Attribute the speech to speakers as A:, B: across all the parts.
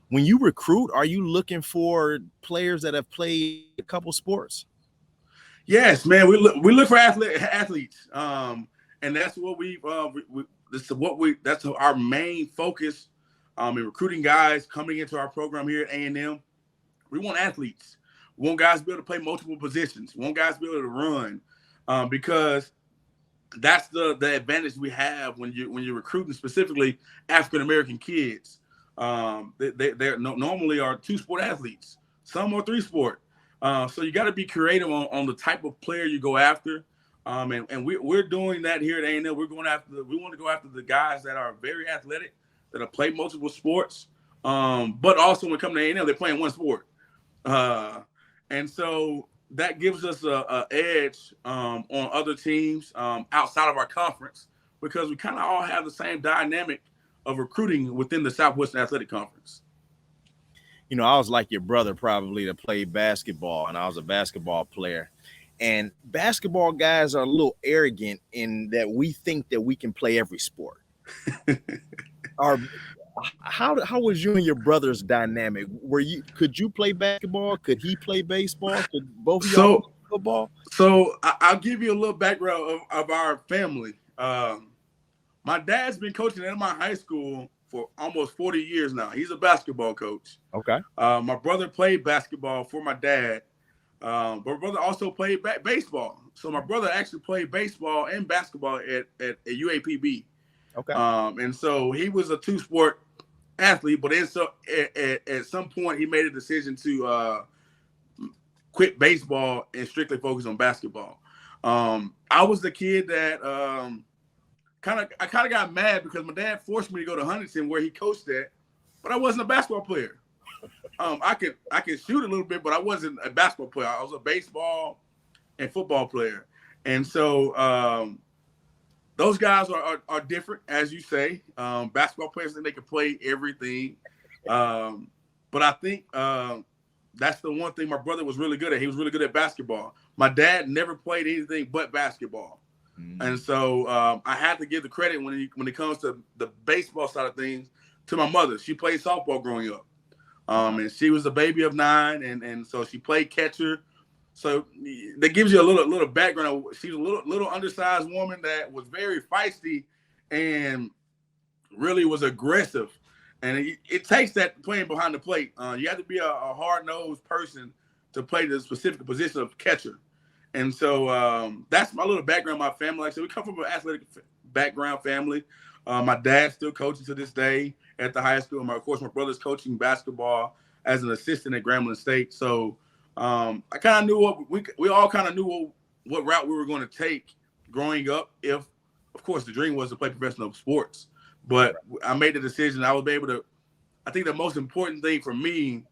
A: When you recruit, are you looking for players that have played a couple sports?
B: Yes, man. We look for athletes, and that's what that's our main focus in recruiting guys coming into our program here at A&M. We want athletes. We want guys to be able to play multiple positions. We want guys to be able to run, because that's the advantage we have when you're recruiting specifically African American kids. They normally are two-sport athletes. Some are three-sport. So you got to be creative on the type of player you go after. And we're doing that here at A&M. We want to go after the guys that are very athletic, that have played multiple sports. But also when it comes to A&M, they're playing one sport. And so that gives us a edge on other teams outside of our conference, because we kind of all have the same dynamic of recruiting within the Southwestern Athletic Conference.
A: I was like your brother probably that played basketball, and I was a basketball player. And basketball guys are a little arrogant in that we think that we can play every sport. How was you and your brother's dynamic? Could you play basketball? Could he play baseball? Could both of y'all play football?
B: So I'll give you a little background of our family. My dad's been coaching at my high school for almost 40 years now. He's a basketball coach.
A: Okay.
B: My brother played basketball for my dad. But my brother also played baseball. So my brother actually played baseball and basketball at UAPB.
A: Okay.
B: And so he was a two-sport athlete, but at some point he made a decision to quit baseball and strictly focus on basketball. I was the kid that kind of got mad because my dad forced me to go to Huntington where he coached at, but I wasn't a basketball player. I could shoot a little bit, but I wasn't a basketball player. I was a baseball and football player. And so those guys are different, as you say. Basketball players think they can play everything. But I think that's the one thing my brother was really good at. He was really good at basketball. My dad never played anything but basketball. Mm-hmm. And so I had to give the credit when it comes to the baseball side of things to my mother. She played softball growing up. And she was a baby of 9, and so she played catcher. So that gives you a little background. She's a little undersized woman that was very feisty and really was aggressive. And it takes that playing behind the plate. You have to be a hard-nosed person to play the specific position of catcher. And so that's my little background, my family. Like I said, we come from an athletic background family. My dad's still coaching to this day at the high school. Of course, my brother's coaching basketball as an assistant at Grambling State. So I kind of knew we all kind of knew what route we were going to take growing up. If, of course, the dream was to play professional sports. But I made the decision. I was able to. I think the most important thing for me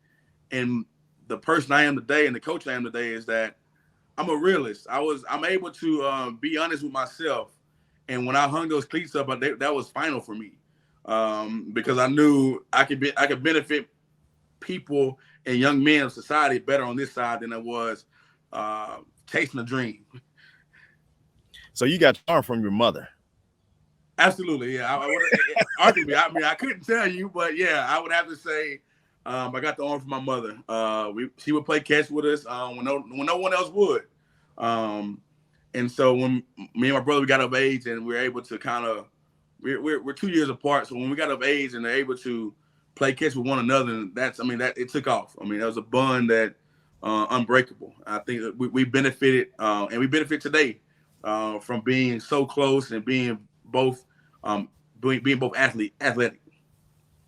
B: and the person I am today and the coach I am today is that I'm a realist. I'm able to be honest with myself. And when I hung those cleats up, that was final for me, because I knew I could benefit people and young men of society better on this side than I was chasing a dream.
A: So you got charm from your mother.
B: Absolutely, yeah. Arguably, I mean, I couldn't tell you, but yeah, I would have to say I got the arm from my mother. She would play catch with us when no one else would. And so when me and my brother, we got of age and we were able to kind of, we're 2 years apart. So when we got of age and they're able to play catch with one another, that it took off. I mean, that was a bond that unbreakable. I think that we benefited and we benefit today from being so close and being both athletic.